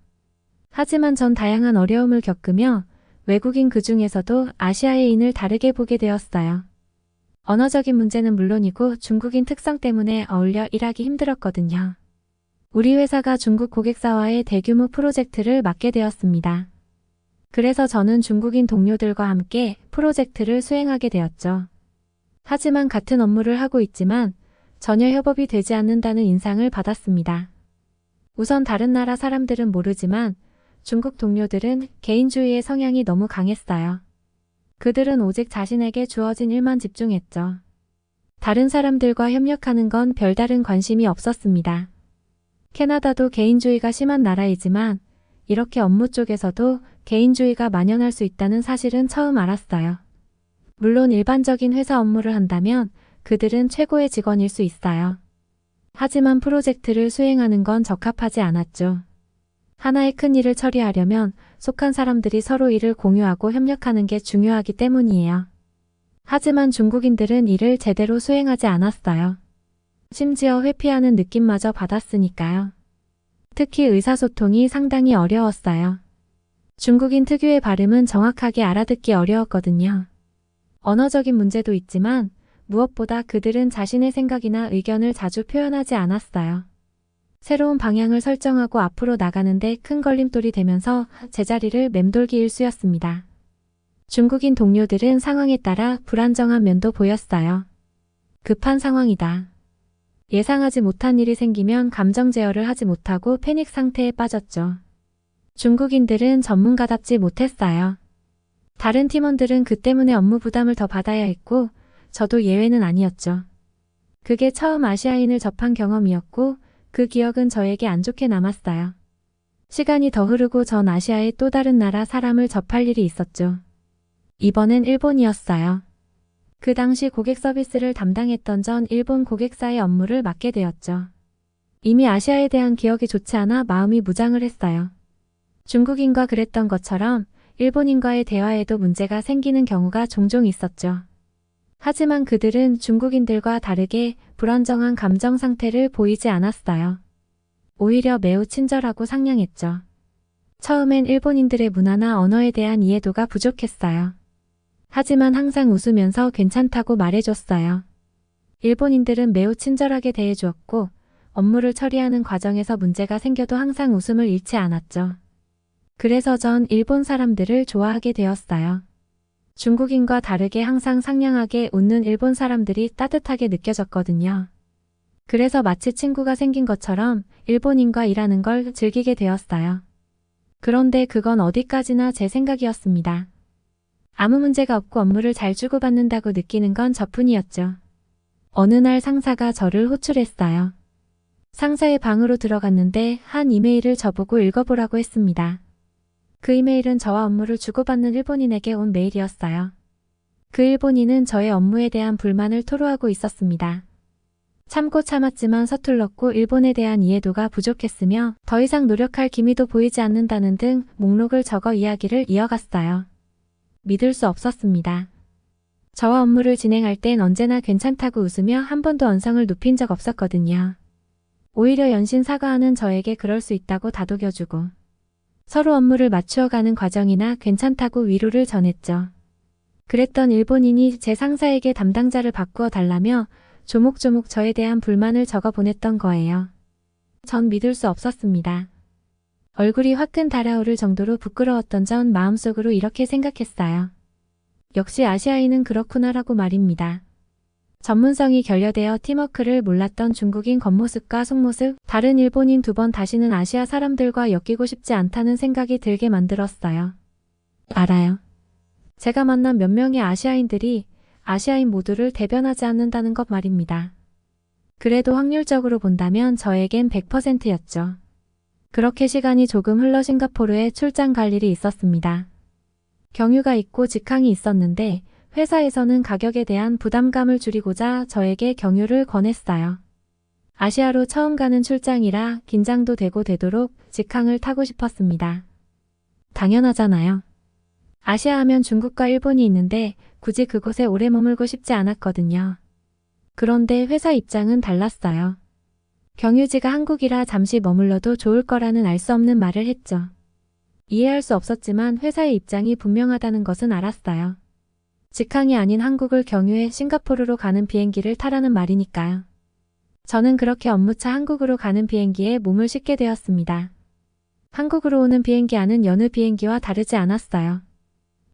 하지만 전 다양한 어려움을 겪으며 외국인 그 중에서도 아시아인을 다르게 보게 되었어요. 언어적인 문제는 물론이고 중국인 특성 때문에 어울려 일하기 힘들었거든요. 우리 회사가 중국 고객사와의 대규모 프로젝트를 맡게 되었습니다. 그래서 저는 중국인 동료들과 함께 프로젝트를 수행하게 되었죠. 하지만 같은 업무를 하고 있지만 전혀 협업이 되지 않는다는 인상을 받았습니다. 우선 다른 나라 사람들은 모르지만 중국 동료들은 개인주의의 성향이 너무 강했어요. 그들은 오직 자신에게 주어진 일만 집중했죠. 다른 사람들과 협력하는 건 별다른 관심이 없었습니다. 캐나다도 개인주의가 심한 나라이지만 이렇게 업무 쪽에서도 개인주의가 만연할 수 있다는 사실은 처음 알았어요. 물론 일반적인 회사 업무를 한다면 그들은 최고의 직원일 수 있어요. 하지만 프로젝트를 수행하는 건 적합하지 않았죠. 하나의 큰 일을 처리하려면 속한 사람들이 서로 일을 공유하고 협력하는 게 중요하기 때문이에요. 하지만 중국인들은 일을 제대로 수행하지 않았어요. 심지어 회피하는 느낌마저 받았으니까요. 특히 의사소통이 상당히 어려웠어요. 중국인 특유의 발음은 정확하게 알아듣기 어려웠거든요. 언어적인 문제도 있지만 무엇보다 그들은 자신의 생각이나 의견을 자주 표현하지 않았어요. 새로운 방향을 설정하고 앞으로 나가는데 큰 걸림돌이 되면서 제자리를 맴돌기 일쑤였습니다. 중국인 동료들은 상황에 따라 불안정한 면도 보였어요. 급한 상황이다. 예상하지 못한 일이 생기면 감정 제어를 하지 못하고 패닉 상태에 빠졌죠. 중국인들은 전문가답지 못했어요. 다른 팀원들은 그 때문에 업무 부담을 더 받아야 했고 저도 예외는 아니었죠. 그게 처음 아시아인을 접한 경험이었고 그 기억은 저에게 안 좋게 남았어요. 시간이 더 흐르고 전 아시아의 또 다른 나라 사람을 접할 일이 있었죠. 이번엔 일본이었어요. 그 당시 고객 서비스를 담당했던 전 일본 고객사의 업무를 맡게 되었죠. 이미 아시아에 대한 기억이 좋지 않아 마음이 무장을 했어요. 중국인과 그랬던 것처럼 일본인과의 대화에도 문제가 생기는 경우가 종종 있었죠. 하지만 그들은 중국인들과 다르게 불안정한 감정 상태를 보이지 않았어요. 오히려 매우 친절하고 상냥했죠. 처음엔 일본인들의 문화나 언어에 대한 이해도가 부족했어요. 하지만 항상 웃으면서 괜찮다고 말해줬어요. 일본인들은 매우 친절하게 대해주었고 업무를 처리하는 과정에서 문제가 생겨도 항상 웃음을 잃지 않았죠. 그래서 전 일본 사람들을 좋아하게 되었어요. 중국인과 다르게 항상 상냥하게 웃는 일본 사람들이 따뜻하게 느껴졌거든요. 그래서 마치 친구가 생긴 것처럼 일본인과 일하는 걸 즐기게 되었어요. 그런데 그건 어디까지나 제 생각이었습니다. 아무 문제가 없고 업무를 잘 주고받는다고 느끼는 건 저뿐이었죠. 어느 날 상사가 저를 호출했어요. 상사의 방으로 들어갔는데 한 이메일을 저보고 읽어보라고 했습니다. 그 이메일은 저와 업무를 주고받는 일본인에게 온 메일이었어요. 그 일본인은 저의 업무에 대한 불만을 토로하고 있었습니다. 참고 참았지만 서툴렀고 일본에 대한 이해도가 부족했으며 더 이상 노력할 기미도 보이지 않는다는 등 목록을 적어 이야기를 이어갔어요. 믿을 수 없었습니다. 저와 업무를 진행할 땐 언제나 괜찮다고 웃으며 한 번도 언성을 높인 적 없었거든요. 오히려 연신 사과하는 저에게 그럴 수 있다고 다독여주고 서로 업무를 맞추어가는 과정이나 괜찮다고 위로를 전했죠. 그랬던 일본인이 제 상사에게 담당자를 바꾸어 달라며 조목조목 저에 대한 불만을 적어 보냈던 거예요. 전 믿을 수 없었습니다. 얼굴이 화끈 달아오를 정도로 부끄러웠던 전 마음속으로 이렇게 생각했어요. 역시 아시아인은 그렇구나라고 말입니다. 전문성이 결여되어 팀워크를 몰랐던 중국인 겉모습과 속모습, 다른 일본인 두 번 다시는 아시아 사람들과 엮이고 싶지 않다는 생각이 들게 만들었어요. 알아요. 제가 만난 몇 명의 아시아인들이 아시아인 모두를 대변하지 않는다는 것 말입니다. 그래도 확률적으로 본다면 저에겐 100%였죠. 그렇게 시간이 조금 흘러 싱가포르에 출장 갈 일이 있었습니다. 경유가 있고 직항이 있었는데 회사에서는 가격에 대한 부담감을 줄이고자 저에게 경유를 권했어요. 아시아로 처음 가는 출장이라 긴장도 되도록 직항을 타고 싶었습니다. 당연하잖아요. 아시아 하면 중국과 일본이 있는데 굳이 그곳에 오래 머물고 싶지 않았거든요. 그런데 회사 입장은 달랐어요. 경유지가 한국이라 잠시 머물러도 좋을 거라는 알 수 없는 말을 했죠. 이해할 수 없었지만 회사의 입장이 분명하다는 것은 알았어요. 직항이 아닌 한국을 경유해 싱가포르로 가는 비행기를 타라는 말이니까요. 저는 그렇게 업무차 한국으로 가는 비행기에 몸을 싣게 되었습니다. 한국으로 오는 비행기 안은 여느 비행기와 다르지 않았어요.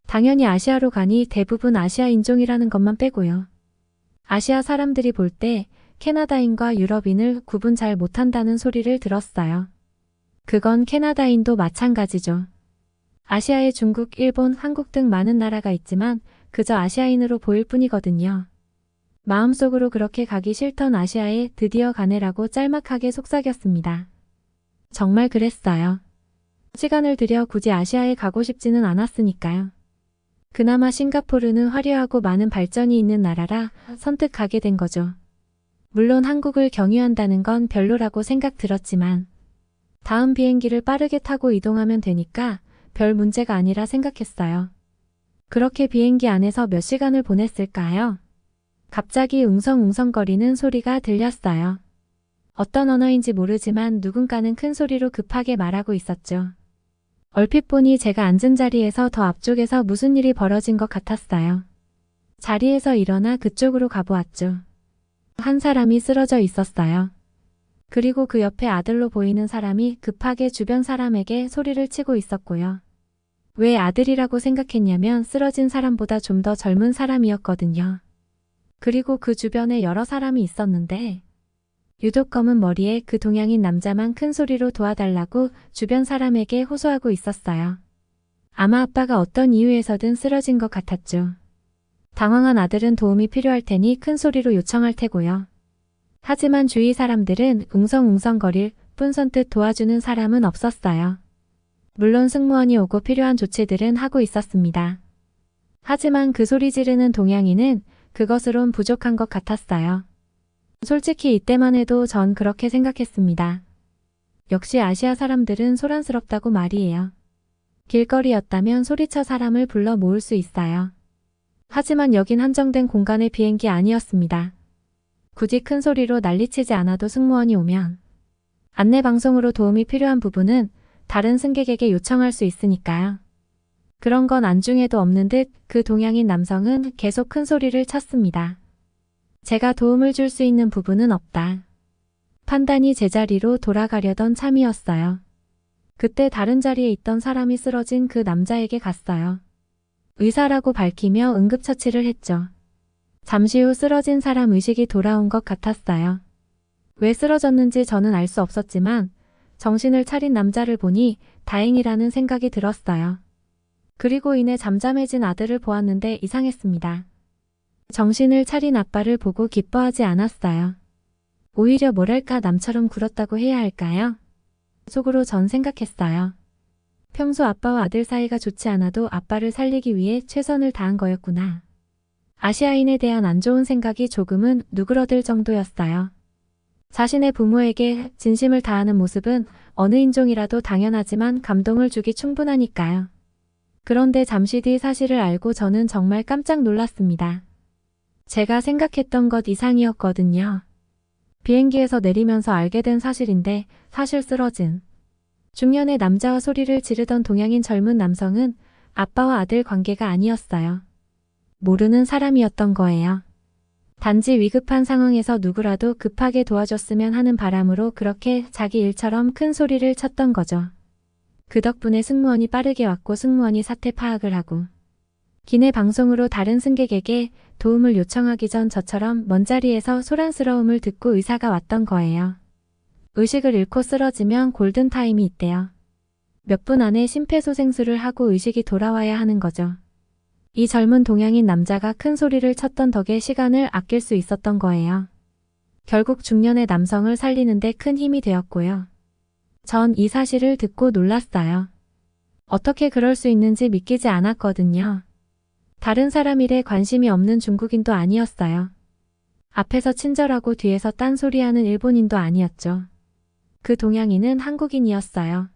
당연히 아시아로 가니 대부분 아시아 인종이라는 것만 빼고요. 아시아 사람들이 볼 때 캐나다인과 유럽인을 구분 잘 못한다는 소리를 들었어요. 그건 캐나다인도 마찬가지죠. 아시아에 중국, 일본, 한국 등 많은 나라가 있지만 그저 아시아인으로 보일 뿐이거든요. 마음속으로 그렇게 가기 싫던 아시아에 드디어 가네라고 짤막하게 속삭였습니다. 정말 그랬어요. 시간을 들여 굳이 아시아에 가고 싶지는 않았으니까요. 그나마 싱가포르는 화려하고 많은 발전이 있는 나라라 선뜻 가게 된 거죠. 물론 한국을 경유한다는 건 별로라고 생각 들었지만 다음 비행기를 빠르게 타고 이동하면 되니까 별 문제가 아니라 생각했어요. 그렇게 비행기 안에서 몇 시간을 보냈을까요? 갑자기 웅성웅성거리는 소리가 들렸어요. 어떤 언어인지 모르지만 누군가는 큰 소리로 급하게 말하고 있었죠. 얼핏 보니 제가 앉은 자리에서 더 앞쪽에서 무슨 일이 벌어진 것 같았어요. 자리에서 일어나 그쪽으로 가보았죠. 한 사람이 쓰러져 있었어요. 그리고 그 옆에 아들로 보이는 사람이 급하게 주변 사람에게 소리를 치고 있었고요. 왜 아들이라고 생각했냐면 쓰러진 사람보다 좀 더 젊은 사람이었거든요. 그리고 그 주변에 여러 사람이 있었는데 유독 검은 머리에 그 동양인 남자만 큰 소리로 도와달라고 주변 사람에게 호소하고 있었어요. 아마 아빠가 어떤 이유에서든 쓰러진 것 같았죠. 당황한 아들은 도움이 필요할 테니 큰 소리로 요청할 테고요. 하지만 주위 사람들은 웅성웅성거릴 뿐 선뜻 도와주는 사람은 없었어요. 물론 승무원이 오고 필요한 조치들은 하고 있었습니다. 하지만 그 소리 지르는 동양인은 그것으론 부족한 것 같았어요. 솔직히 이때만 해도 전 그렇게 생각했습니다. 역시 아시아 사람들은 소란스럽다고 말이에요. 길거리였다면 소리쳐 사람을 불러 모을 수 있어요. 하지만 여긴 한정된 공간의 비행기 아니었습니다. 굳이 큰 소리로 난리치지 않아도 승무원이 오면 안내방송으로 도움이 필요한 부분은 다른 승객에게 요청할 수 있으니까요. 그런 건 안중에도 없는 듯 그 동양인 남성은 계속 큰 소리를 쳤습니다. 제가 도움을 줄 수 있는 부분은 없다. 판단이 제자리로 돌아가려던 참이었어요. 그때 다른 자리에 있던 사람이 쓰러진 그 남자에게 갔어요. 의사라고 밝히며 응급처치를 했죠. 잠시 후 쓰러진 사람 의식이 돌아온 것 같았어요. 왜 쓰러졌는지 저는 알 수 없었지만 정신을 차린 남자를 보니 다행이라는 생각이 들었어요. 그리고 이내 잠잠해진 아들을 보았는데 이상했습니다. 정신을 차린 아빠를 보고 기뻐하지 않았어요. 오히려 뭐랄까 남처럼 굴었다고 해야 할까요? 속으로 전 생각했어요. 평소 아빠와 아들 사이가 좋지 않아도 아빠를 살리기 위해 최선을 다한 거였구나. 아시아인에 대한 안 좋은 생각이 조금은 누그러들 정도였어요. 자신의 부모에게 진심을 다하는 모습은 어느 인종이라도 당연하지만 감동을 주기 충분하니까요. 그런데 잠시 뒤 사실을 알고 저는 정말 깜짝 놀랐습니다. 제가 생각했던 것 이상이었거든요. 비행기에서 내리면서 알게 된 사실인데 사실 쓰러진 중년의 남자와 소리를 지르던 동양인 젊은 남성은 아빠와 아들 관계가 아니었어요. 모르는 사람이었던 거예요. 단지 위급한 상황에서 누구라도 급하게 도와줬으면 하는 바람으로 그렇게 자기 일처럼 큰 소리를 쳤던 거죠. 그 덕분에 승무원이 빠르게 왔고 승무원이 사태 파악을 하고 기내 방송으로 다른 승객에게 도움을 요청하기 전 저처럼 먼 자리에서 소란스러움을 듣고 의사가 왔던 거예요. 의식을 잃고 쓰러지면 골든타임이 있대요. 몇 분 안에 심폐소생술을 하고 의식이 돌아와야 하는 거죠. 이 젊은 동양인 남자가 큰 소리를 쳤던 덕에 시간을 아낄 수 있었던 거예요. 결국 중년의 남성을 살리는데 큰 힘이 되었고요. 전 이 사실을 듣고 놀랐어요. 어떻게 그럴 수 있는지 믿기지 않았거든요. 다른 사람 일에 관심이 없는 중국인도 아니었어요. 앞에서 친절하고 뒤에서 딴소리하는 일본인도 아니었죠. 그 동양인은 한국인이었어요.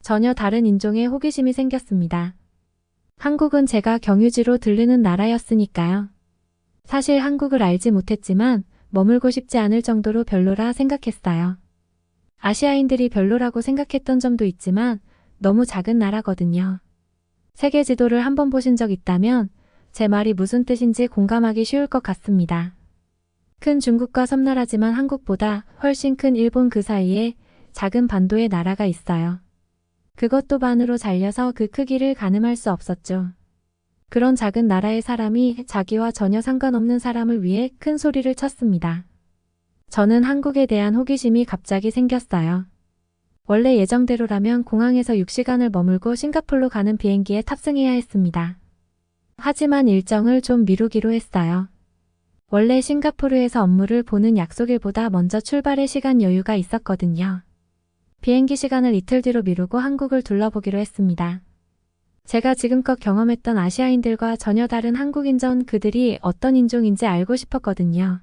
전혀 다른 인종에 호기심이 생겼습니다. 한국은 제가 경유지로 들르는 나라였으니까요. 사실 한국을 알지 못했지만 머물고 싶지 않을 정도로 별로라 생각했어요. 아시아인들이 별로라고 생각했던 점도 있지만 너무 작은 나라거든요. 세계 지도를 한번 보신 적 있다면 제 말이 무슨 뜻인지 공감하기 쉬울 것 같습니다. 큰 중국과 섬나라지만 한국보다 훨씬 큰 일본 그 사이에 작은 반도의 나라가 있어요. 그것도 반으로 잘려서 그 크기를 가늠할 수 없었죠. 그런 작은 나라의 사람이 자기와 전혀 상관없는 사람을 위해 큰 소리를 쳤습니다. 저는 한국에 대한 호기심이 갑자기 생겼어요. 원래 예정대로라면 공항에서 6시간을 머물고 싱가포르로 가는 비행기에 탑승해야 했습니다. 하지만 일정을 좀 미루기로 했어요. 원래 싱가포르에서 업무를 보는 약속일보다 먼저 출발의 시간 여유가 있었거든요. 비행기 시간을 이틀 뒤로 미루고 한국을 둘러보기로 했습니다. 제가 지금껏 경험했던 아시아인들과 전혀 다른 한국인전 그들이 어떤 인종인지 알고 싶었거든요.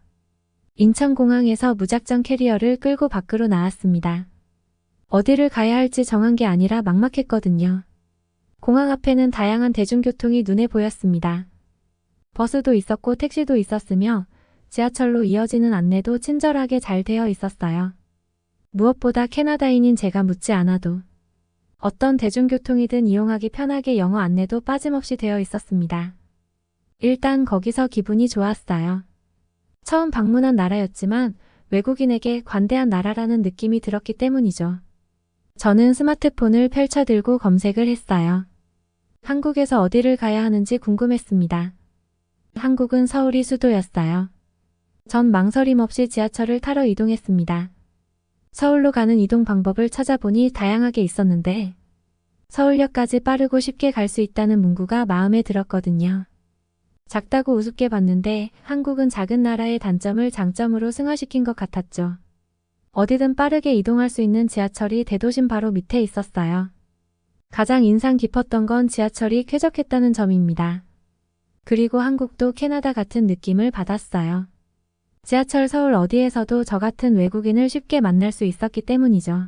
인천공항에서 무작정 캐리어를 끌고 밖으로 나왔습니다. 어디를 가야 할지 정한 게 아니라 막막했거든요. 공항 앞에는 다양한 대중교통이 눈에 보였습니다. 버스도 있었고 택시도 있었으며 지하철로 이어지는 안내도 친절하게 잘 되어 있었어요. 무엇보다 캐나다인인 제가 묻지 않아도 어떤 대중교통이든 이용하기 편하게 영어 안내도 빠짐없이 되어 있었습니다. 일단 거기서 기분이 좋았어요. 처음 방문한 나라였지만 외국인에게 관대한 나라라는 느낌이 들었기 때문이죠. 저는 스마트폰을 펼쳐들고 검색을 했어요. 한국에서 어디를 가야 하는지 궁금했습니다. 한국은 서울이 수도였어요. 전 망설임 없이 지하철을 타러 이동했습니다. 서울로 가는 이동 방법을 찾아보니 다양하게 있었는데 서울역까지 빠르고 쉽게 갈 수 있다는 문구가 마음에 들었거든요. 작다고 우습게 봤는데 한국은 작은 나라의 단점을 장점으로 승화시킨 것 같았죠. 어디든 빠르게 이동할 수 있는 지하철이 대도심 바로 밑에 있었어요. 가장 인상 깊었던 건 지하철이 쾌적했다는 점입니다. 그리고 한국도 캐나다 같은 느낌을 받았어요. 지하철 서울 어디에서도 저 같은 외국인을 쉽게 만날 수 있었기 때문이죠.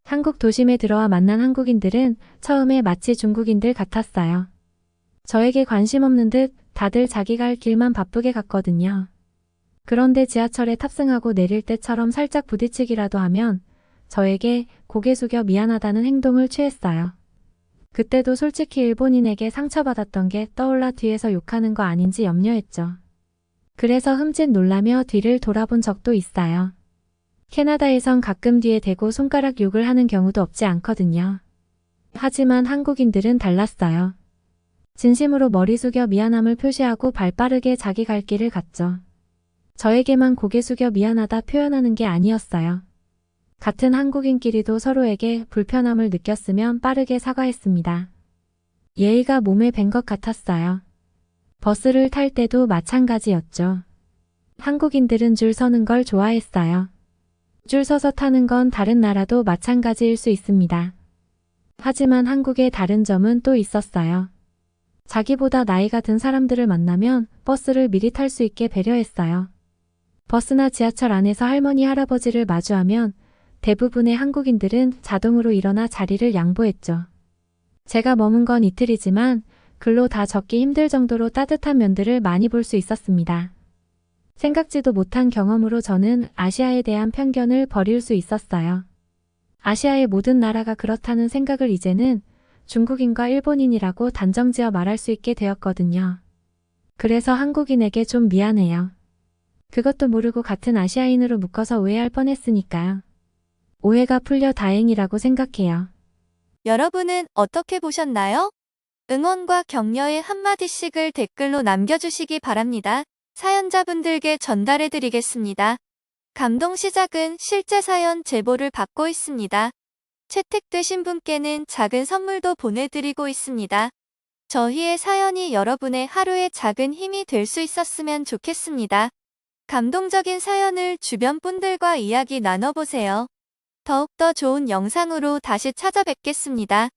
한국 도심에 들어와 만난 한국인들은 처음에 마치 중국인들 같았어요. 저에게 관심 없는 듯 다들 자기 갈 길만 바쁘게 갔거든요. 그런데 지하철에 탑승하고 내릴 때처럼 살짝 부딪히기라도 하면 저에게 고개 숙여 미안하다는 행동을 취했어요. 그때도 솔직히 일본인에게 상처받았던 게 떠올라 뒤에서 욕하는 거 아닌지 염려했죠. 그래서 흠칫 놀라며 뒤를 돌아본 적도 있어요. 캐나다에선 가끔 뒤에 대고 손가락 욕을 하는 경우도 없지 않거든요. 하지만 한국인들은 달랐어요. 진심으로 머리 숙여 미안함을 표시하고 발빠르게 자기 갈 길을 갔죠. 저에게만 고개 숙여 미안하다 표현하는 게 아니었어요. 같은 한국인끼리도 서로에게 불편함을 느꼈으면 빠르게 사과했습니다. 예의가 몸에 밴 것 같았어요. 버스를 탈 때도 마찬가지였죠. 한국인들은 줄 서는 걸 좋아했어요. 줄 서서 타는 건 다른 나라도 마찬가지일 수 있습니다. 하지만 한국의 다른 점은 또 있었어요. 자기보다 나이가 든 사람들을 만나면 버스를 미리 탈 수 있게 배려했어요. 버스나 지하철 안에서 할머니, 할아버지를 마주하면 대부분의 한국인들은 자동으로 일어나 자리를 양보했죠. 제가 머문 건 이틀이지만 글로 다 적기 힘들 정도로 따뜻한 면들을 많이 볼 수 있었습니다. 생각지도 못한 경험으로 저는 아시아에 대한 편견을 버릴 수 있었어요. 아시아의 모든 나라가 그렇다는 생각을 이제는 중국인과 일본인이라고 단정지어 말할 수 있게 되었거든요. 그래서 한국인에게 좀 미안해요. 그것도 모르고 같은 아시아인으로 묶어서 오해할 뻔했으니까요. 오해가 풀려 다행이라고 생각해요. 여러분은 어떻게 보셨나요? 응원과 격려의 한마디씩을 댓글로 남겨주시기 바랍니다. 사연자분들께 전달해드리겠습니다. 감동 시작은 실제 사연 제보를 받고 있습니다. 채택되신 분께는 작은 선물도 보내드리고 있습니다. 저희의 사연이 여러분의 하루의 작은 힘이 될 수 있었으면 좋겠습니다. 감동적인 사연을 주변 분들과 이야기 나눠보세요. 더욱더 좋은 영상으로 다시 찾아뵙겠습니다.